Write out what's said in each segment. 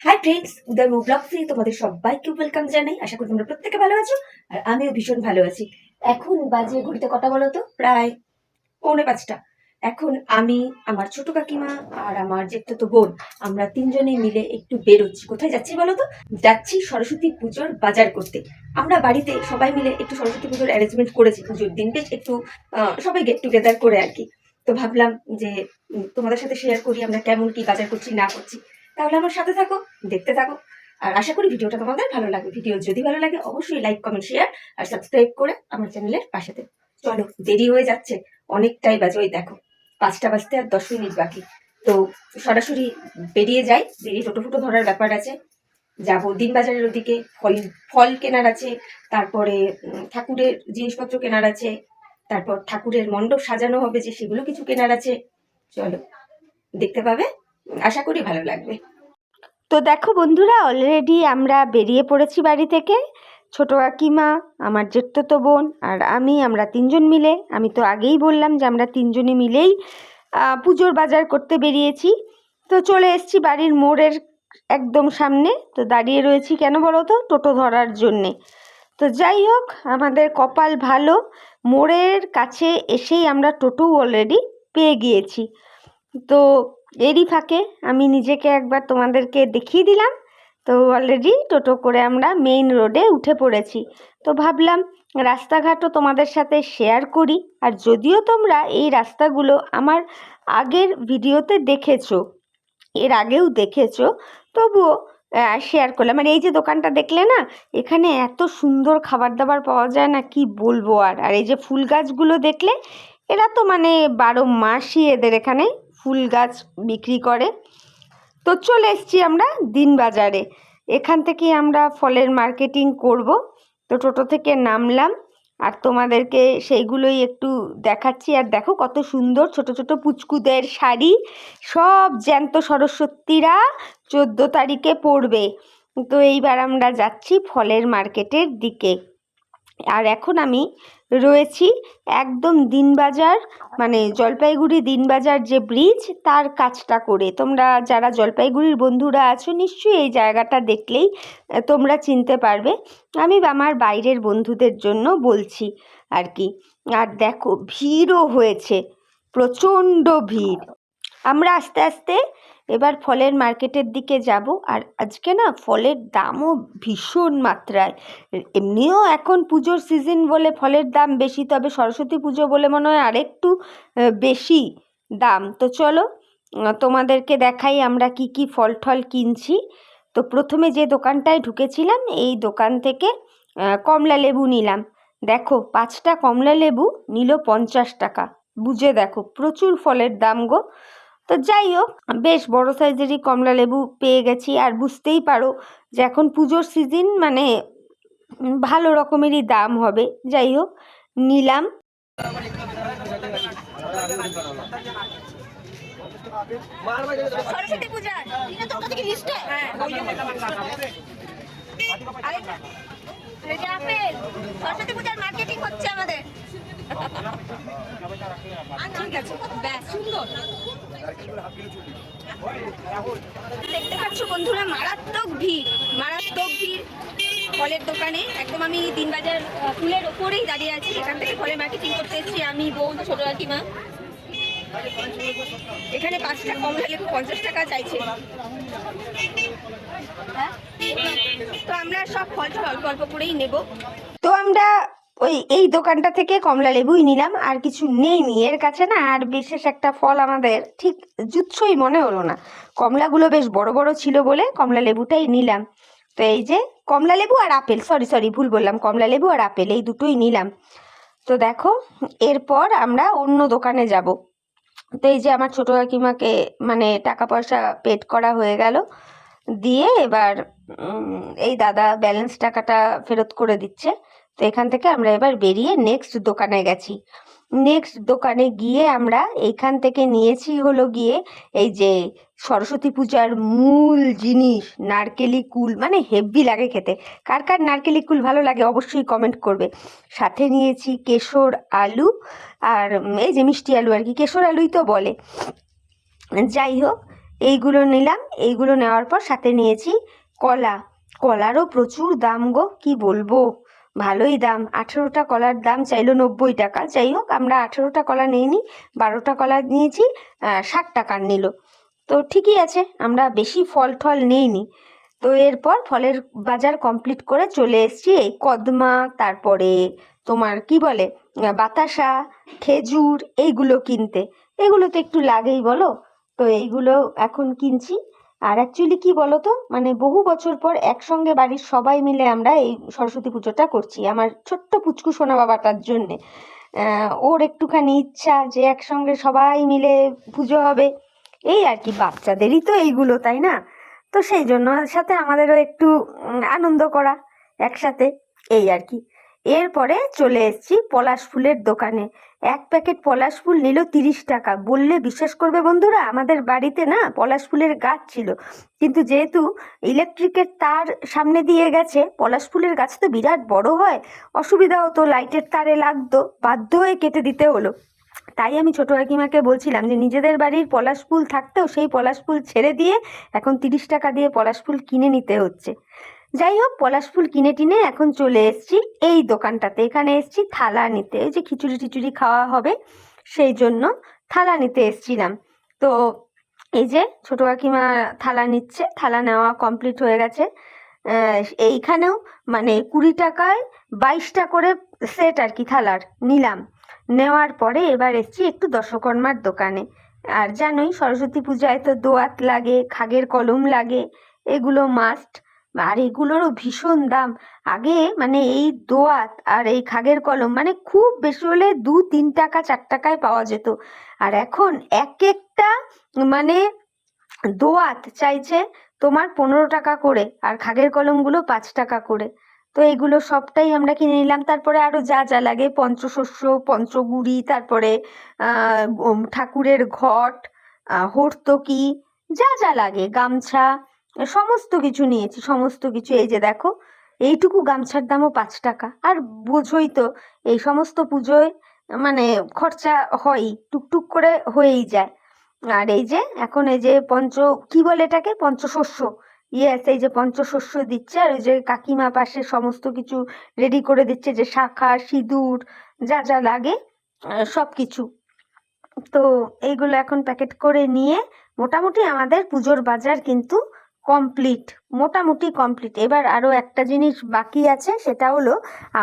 Hi friends, উদয় move ব্লগসে তোমাদের সবাইকে welcome জানাই। আশা করি তোমরা প্রত্যেকে ভালো আছো আর আমিও ভীষণ ভালো আছি। এখন বাজে ঘড়িতে কটা বলো তো? প্রায় 4:45। এখন আমি, আমার ছোট কাকিমা আর আমার জেঠতো বোন, আমরা তিনজনে মিলে একটু বেরোচ্ছি। কোথায় যাচ্ছি বলো তো? যাচ্ছি সরস্বতী পুজোর বাজার করতে। আমরা বাড়িতে সবাই মিলে একটু সরস্বতী পুজোর অ্যারেঞ্জমেন্ট করেছি, পুজোর দিন বেশ একটু সবাই গেট টুগেদার করে আর কি। তো ভাবলাম যে তোমাদের সাথে শেয়ার করি আমরা কেমন কি বাজার করছি না করছি। তাহলে আমার সাথে থাকো, দেখতে থাকো। আর আশা করি ভিডিওটা তোমাদের ভালো লাগবে। ভিডিও যদি ভালো লাগে অবশ্যই লাইক, কমেন্ট, শেয়ার আর সাবস্ক্রাইব করে আমার চ্যানেলের পাশে থেকো। চলো, দেরি হয়ে যাচ্ছে, অনেকটাই বাজে। ওই দেখো 5টা বাজতে আর 10 মিনিট বাকি। তো সরাসরি বেরিয়ে যাই, বেরিয়ে টোটো ফুটো ধরার ব্যাপার আছে। যাবো দিন বাজারের ওদিকে, ফল ফল কেনার আছে, তারপরে ঠাকুরের জিনিসপত্র কেনার আছে, তারপর ঠাকুরের মণ্ডপ সাজানো হবে যে সেগুলো কিছু কেনার আছে। চলো, দেখতে পাবে, আশা করি ভালো লাগবে। তো দেখো বন্ধুরা, অলরেডি আমরা বেরিয়ে পড়েছি বাড়ি থেকে। ছোট কাকিমা, আমার জেঠতো বোন আর আমরা তিনজন মিলে, আমি তো আগেই বললাম যে আমরা তিনজনে মিলেই পুজোর বাজার করতে বেরিয়েছি। তো চলে এসেছি বাড়ির মোড়ের একদম সামনে। তো দাঁড়িয়ে রয়েছি কেন বলো তো? টোটো ধরার জন্যে। তো যাই হোক, আমাদের কপাল ভালো, মোড়ের কাছে এসেই আমরা টোটো অলরেডি পেয়ে গিয়েছি। তো এরই ফাঁকে আমি নিজেকে একবার তোমাদেরকে দেখিয়ে দিলাম। তো অলরেডি টোটো করে আমরা মেইন রোডে উঠে পড়েছি। তো ভাবলাম রাস্তাঘাটও তোমাদের সাথে শেয়ার করি। আর যদিও তোমরা এই রাস্তাগুলো আমার আগের ভিডিওতে দেখেছো, এর আগেও দেখেছো, তবুও শেয়ার করলাম। আর এই যে দোকানটা দেখলে না, এখানে এত সুন্দর খাবার দাবার পাওয়া যায় না, কি বলবো। আর এই যে ফুল গাছগুলো দেখলে, এরা তো মানে 12 মাসই এদের এখানে ফুল গাছ বিক্রি করে। তো চলে এসেছি আমরা দিন বাজারে। এখান থেকে আমরা ফলের মার্কেটিং করব। তো টোটো থেকে নামলাম আর তোমাদেরকে সেইগুলোই একটু দেখাচ্ছি। আর দেখো কত সুন্দর ছোট ছোট পুচকুদের শাড়ি, সব জ্যান্ত সরস্বতীরা 14 তারিখে পড়বে। তো এইবার আমরা যাচ্ছি ফলের মার্কেটের দিকে। আর এখন আমি রয়েছি একদম দিনবাজার, মানে জলপাইগুড়ি দিনবাজার যে ব্রিজ, তার কাজটা করে। তোমরা যারা জলপাইগুড়ির বন্ধুরা আছো, নিশ্চয়ই এই জায়গাটা দেখলেই তোমরা চিনতে পারবে। আমি আমার বাইরের বন্ধুদের জন্য বলছি আর কি। আর দেখো ভিড়ও হয়েছে, প্রচণ্ড ভিড়। আমরা আস্তে আস্তে এবার ফলের মার্কেটের দিকে যাব। আর আজকে না ফলের দামও ভীষণ মাত্রায়। এমনিও এখন পুজোর সিজন বলে ফলের দাম বেশি, তবে সরস্বতী পুজো বলে মনে হয় আরেকটু বেশি দাম। তো চলো তোমাদেরকে দেখাই আমরা কি কি ফল ঠল কিনছি। তো প্রথমে যে দোকানটায় ঢুকেছিলাম, এই দোকান থেকে কমলা লেবু নিলাম। দেখো 5টা কমলা লেবু নিল 50 টাকা। বুঝে দেখো, প্রচুর ফলের দাম গো। তো যাই হোক, বেশ বড় সাইজেরই কমলা লেবু পেয়ে গেছি। আর বুঝতেই পারো যে এখন পুজোর সিজন, মানে ভালো রকমেরই দাম হবে। যাই হোক, নিলাম। সরস্বতী পূজা সরস্বতী পূজার মার্কেটিং হচ্ছে আমাদের। ঠিক আছে, ব্যাস সুন্দর। দেখতে পাচ্ছ বন্ধুরা, মারাত্মক ভিড়, মারাত্মক ভিড় ফলের দোকানে। একদম আমি দিনবাজার ফুলের ওপরেই দাঁড়িয়ে আছি। এখান থেকে ফলের মার্কেটিং করতে এসেছি আমি, বোন, ছোট কাকিমা। এখানে 5টা কমলা লেবু 50 টাকা চাইছে। তো আমরা সব ফল অল্প অল্প করেই নেব। তো আমরা এই দোকানটা থেকে কমলা লেবুই নিলাম, আর কিছু নেইনি এর কাছে না। আর বিশেষ একটা ফল আমাদের ঠিক জুৎসই মনে হলো না। কমলাগুলো বেশ বড় বড় ছিল বলে কমলা লেবুটাই নিলাম। তো এই যে কমলা লেবু আর আপেল, সরি ভুল বললাম, কমলা লেবু আর আপেল এই দুটোই নিলাম। তো দেখো, এরপর আমরা অন্য দোকানে যাব। তো এই যে আমার ছোট কাকিমাকে মানে টাকা পয়সা পেড করা হয়ে গেল, দিয়ে এবার এই দাদা ব্যালেন্স টাকাটা ফেরত করে দিচ্ছে। তো এখান থেকে আমরা এবার বেরিয়ে নেক্সট দোকানে গেছি। নেক্সট দোকানে গিয়ে আমরা এইখান থেকে নিয়েছি হলো গিয়ে এই যে সরস্বতী পূজার মূল জিনিস, নারকেলি কুল। মানে হেভি লাগে খেতে। কার কার নারকেলি কুল ভালো লাগে অবশ্যই কমেন্ট করবে। সাথে নিয়েছি কেশর আলু, আর এই যে মিষ্টি আলু আর কি, কেশর আলুই তো বলে। যাই হোক, এইগুলো নিলাম। এইগুলো নেওয়ার পর সাথে নিয়েছি কলা। কলারও প্রচুর দাম গো, কি বলবো, ভালোই দাম। 18টা কলার দাম চাইলো 90 টাকা। যাই হোক, আমরা 18টা কলা নিইনি, 12টা কলা নিয়েছি, 60 টাকার নিল। তো ঠিকই আছে, আমরা বেশি ফল টল নিইনি। তো এরপর ফলের বাজার কমপ্লিট করে চলে এসেছি এই কদমা, তারপরে তোমার কি বলে বাতাসা, খেজুর, এইগুলো কিনতে। এগুলো তো একটু লাগেই বলো, তো এইগুলো এখন কিনছি। আর অ্যাকচুয়ালি কি বলো তো, মানে বহু বছর পর একসঙ্গে বাড়ির সবাই মিলে আমরা এই সরস্বতী পুজোটা করছি আমার ছোট্ট পুচকু সোনা বাবাটার জন্যে। ওর একটুখানি ইচ্ছা যে একসঙ্গে সবাই মিলে পুজো হবে, এই আর কি, বাচ্চাদেরই তো এইগুলো, তাই না? তো সেই জন্য সাথে আমাদেরও একটু আনন্দ করা একসাথে, এই আর কি। এরপরে চলে এসেছি পলাশ ফুলের দোকানে। এক প্যাকেট পলাশ ফুল নিল 30 টাকা। বললে বিশ্বাস করবে বন্ধুরা, আমাদের বাড়িতে না পলাশ ফুলের গাছ ছিল, কিন্তু যেহেতু ইলেকট্রিকের তার সামনে দিয়ে গেছে, পলাশ ফুলের গাছ তো বিরাট বড় হয়, অসুবিধা হতো, লাইটের তারে লাগতো, বাধ্য হয়ে কেটে দিতে হলো। তাই আমি ছোট কাকিমাকে বলছিলাম যে নিজেদের বাড়ির পলাশ ফুল থাকতেও সেই পলাশ ফুল ছেড়ে দিয়ে এখন 30 টাকা দিয়ে পলাশ ফুল কিনে নিতে হচ্ছে। যাই হোক, পলাশ ফুল কিনে টিনে এখন চলে এসেছি এই দোকানটাতে। এখানে এসেছি থালা নিতে, ওই যে খিচুড়ি টিচুড়ি খাওয়া হবে সেই জন্য থালা নিতে এসেছিলাম। তো এই যে ছোট কাকিমা থালা নিচ্ছে, থালা নেওয়া কমপ্লিট হয়ে গেছে। এইখানেও মানে 20 টাকায় 22টা করে সেট আর কি থালার নিলাম। নেওয়ার পরে এবার এসেছি একটু দশকর্মার দোকানে। আর জানোই সরস্বতী পূজায় তো দোয়াত লাগে, খাগের কলম লাগে, এগুলো মাস্ট। আর এগুলোরও ভীষণ দাম। আগে মানে এই দোয়াত আর এই খাগের কলম মানে খুব বেশি হলে 2-3 টাকা 4 টাকায় পাওয়া যেত, আর এখন এক একটা মানে দোয়াত চাইছে তোমার 15 টাকা করে, আর খাগের কলমগুলো 5 টাকা করে। তো এইগুলো সবটাই আমরা কিনে নিলাম। তারপরে আরো যা যা লাগে, পঞ্চশস্য, পঞ্চগুড়ি, তারপরে ঠাকুরের ঘট, হর্তকি, যা যা লাগে, গামছা, সমস্ত কিছু নিয়েছি, সমস্ত কিছু। এই যে দেখো, এইটুকু গামছার দামও 5 টাকা। আর বোঝোই তো এই সমস্ত পুজোয় মানে খরচা হয়ই, টুকটুক করে হয়েই যায়। আর এই যে এখন এই যে কি বলে এটাকে, পঞ্চশস্য, ইয়েস, এই যে পঞ্চশস্য দিচ্ছে। আর ওই যে কাকিমা পাশে সমস্ত কিছু রেডি করে দিচ্ছে, যে শাঁখা, সিঁদুর, যা যা লাগে সব কিছু। তো এইগুলো এখন প্যাকেট করে নিয়ে মোটামুটি আমাদের পুজোর বাজার কিন্তু কমপ্লিট, মোটামুটি কমপ্লিট। এবার আরো একটা জিনিস বাকি আছে, সেটা হলো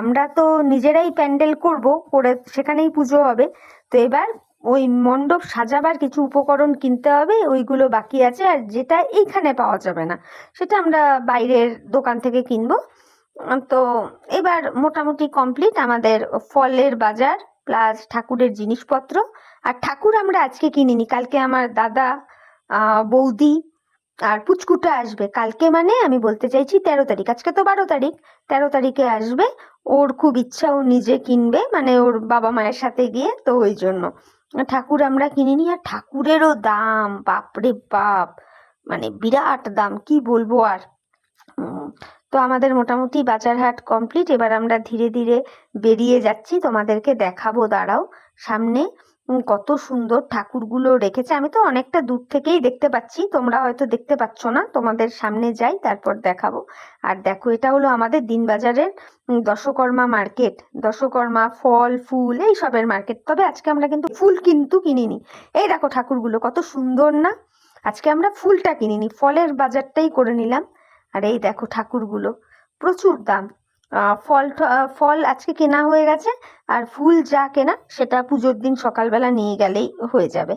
আমরা তো নিজেরাই প্যান্ডেল করব, করে সেখানেই পুজো হবে। তো এবার ওই মণ্ডপ সাজাবার কিছু উপকরণ কিনতে হবে, ওইগুলো বাকি আছে। আর যেটা এইখানে পাওয়া যাবে না, সেটা আমরা বাইরের দোকান থেকে কিনবো। তো এবার মোটামুটি কমপ্লিট আমাদের ফলের বাজার প্লাস ঠাকুরের জিনিসপত্র। আর ঠাকুর আমরা আজকে কিনিনি, কালকে আমার দাদা, বৌদি আর পুচকুটা আসবে কালকে, মানে আমি বলতে চাইছি 13 তারিখ, আজকে তো 12 তারিখ, 13 তারিখে আসবে। ওর খুব ইচ্ছা, ও নিজে কিনবে, মানে ওর বাবা মায়ের সাথে গিয়ে, তো ওই জন্য ঠাকুর আমরা কিনিনি। আর ঠাকুরেরও দাম, বাপরে বাপ, মানে বিরাট দাম, কি বলবো আর। তো আমাদের মোটামুটি বাজার হাট কমপ্লিট। এবার আমরা ধীরে ধীরে বেরিয়ে যাচ্ছি, তোমাদেরকে দেখাবো, দাঁড়াও। সামনে কত সুন্দর ঠাকুরগুলো রেখেছে, আমি তো অনেকটা দূর থেকেই দেখতে পাচ্ছি, তোমরা হয়তো দেখতে পাচ্ছ না, তোমাদের সামনে যাই তারপর দেখাবো। আর দেখো, এটা হলো আমাদের দিনবাজারের দশকর্মা মার্কেট, দশকর্মা ফল ফুল এই সবের মার্কেট। তবে আজকে আমরা কিন্তু ফুল কিনিনি। এই দেখো ঠাকুরগুলো কত সুন্দর না, আজকে আমরা ফুলটা কিনিনি, ফলের বাজারটাই করে নিলাম। আর এই দেখো ঠাকুরগুলো, প্রচুর দাম। ফল আজকে কেনা হয়ে গেছে, আর ফুল যা কেনা সেটা পুজোর দিন সকালবেলা নিয়ে গেলেই হয়ে যাবে।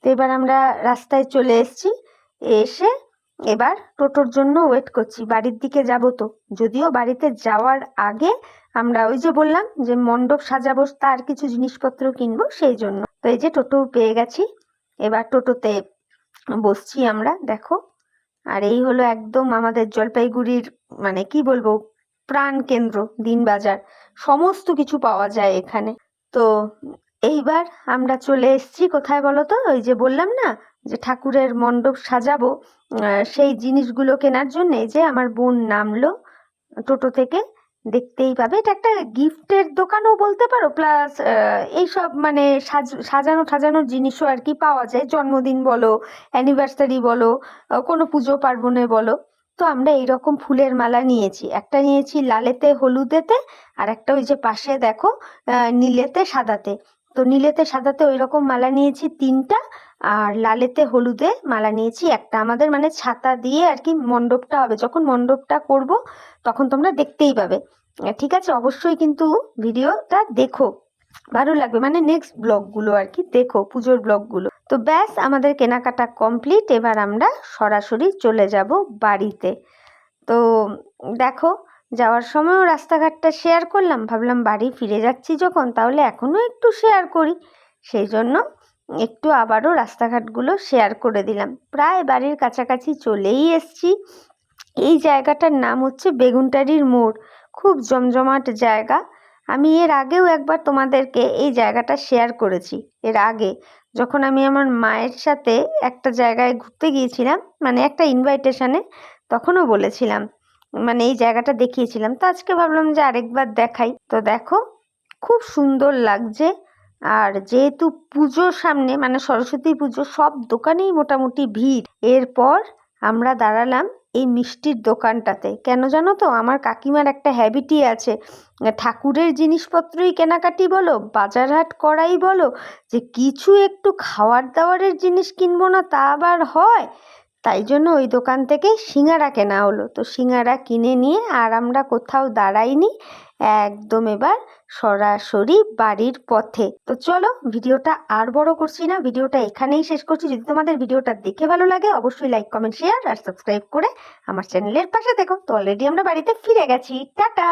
তো এবার আমরা রাস্তায় চলে এসেছি, এসে এবার টোটোর জন্য ওয়েট করছি, বাড়ির দিকে যাব। তো যদিও বাড়িতে যাওয়ার আগে আমরা ওই যে বললাম যে মণ্ডপ সাজাবো, তার কিছু জিনিসপত্র কিনবো, সেই জন্য। তো এই যে টোটো পেয়ে গেছি, এবার টোটোতে বসছি আমরা, দেখো। আর এই হলো একদম আমাদের জলপাইগুড়ির মানে কি বলবো প্রাণ কেন্দ্র, দিনবাজার, সমস্ত কিছু পাওয়া যায় এখানে। তো এইবার আমরা চলে এসেছি কোথায় বলো তো, ওই যে বললাম না যে ঠাকুরের মণ্ডপ সাজাবো, সেই জিনিসগুলো কেনার জন্য। এই যে আমার বোন নামলো টোটো থেকে, দেখতেই পাবে। এটা একটা গিফটের দোকানও বলতে পারো, প্লাস এইসব মানে সাজানো সাজানোর জিনিসও আর কি পাওয়া যায়, জন্মদিন বলো, অ্যানিভার্সারি বলো, কোনো পুজো পার্বণে বলো। তো আমরা এইরকম ফুলের মালা নিয়েছি, একটা নিয়েছি লালেতে হলুদেতে, আর একটা ওই যে পাশে দেখো নীলেতে সাদাতে। তো নীলেতে সাদাতে ওই রকম মালা নিয়েছি 3টা, আর লালেতে হলুদে মালা নিয়েছি একটা। আমাদের মানে ছাতা দিয়ে আর কি মণ্ডপটা হবে, যখন মণ্ডপটা করব তখন তোমরা দেখতেই পাবে। ঠিক আছে, অবশ্যই কিন্তু ভিডিওটা দেখো, ভালো লাগবে, মানে নেক্সট ব্লগগুলো আর কি দেখো, পুজোর ব্লগগুলো। তো ব্যাস, আমাদের কেনাকাটা কমপ্লিট, এবার আমরা সরাসরি চলে যাব বাড়িতে। তো দেখো, যাওয়ার সময়ও রাস্তাঘাটটা শেয়ার করলাম, ভাবলাম বাড়ি ফিরে যাচ্ছি যখন তাহলে এখনও একটু শেয়ার করি, সেই জন্য একটু আবারও রাস্তাঘাটগুলো শেয়ার করে দিলাম। প্রায় বাড়ির কাছাকাছি চলেই এসছি। এই জায়গাটার নাম হচ্ছে বেগুনটারির মোড়, খুব জমজমাট জায়গা। আমি এর আগেও একবার তোমাদেরকে এই জায়গাটা শেয়ার করেছি, এর আগে যখন আমি আমার মায়ের সাথে একটা জায়গায় ঘুরতে গিয়েছিলাম, মানে একটা ইনভাইটেশনে, তখনও বলেছিলাম, মানে এই জায়গাটা দেখিয়েছিলাম। তো আজকে ভাবলাম যে আরেকবার দেখাই। তো দেখো, খুব সুন্দর লাগছে। আর যেহেতু পুজোর সামনে, মানে সরস্বতী পুজো, সব দোকানেই মোটামুটি ভিড়। এরপর আমরা দাঁড়ালাম এই মিষ্টির দোকানটাতে। কেন জানো তো, আমার কাকিমার একটা হ্যাবিটই আছে, ঠাকুরের জিনিসপত্রই কেনাকাটি বলো, বাজার হাট করাই বলো, যে কিছু একটু খাওয়ার দাওয়ারের জিনিস কিনবো না তা আবার হয়। তাই জন্য ওই দোকান থেকে সিঙ্গারা কেনা হলো। তো সিঙ্গারা কিনে নিয়ে আর আমরা কোথাও দাঁড়াইনি, একদম এবার সরাসরি বাড়ির পথে। তো চলো, ভিডিওটা আর বড় করছি না, ভিডিওটা এখানেই শেষ করছি। যদি তোমাদের ভিডিওটা দেখে ভালো লাগে অবশ্যই লাইক, কমেন্ট, শেয়ার আর সাবস্ক্রাইব করে আমার চ্যানেলের পাশে থেকো। তো অলরেডি আমরা বাড়িতে ফিরে গেছি, টাটা।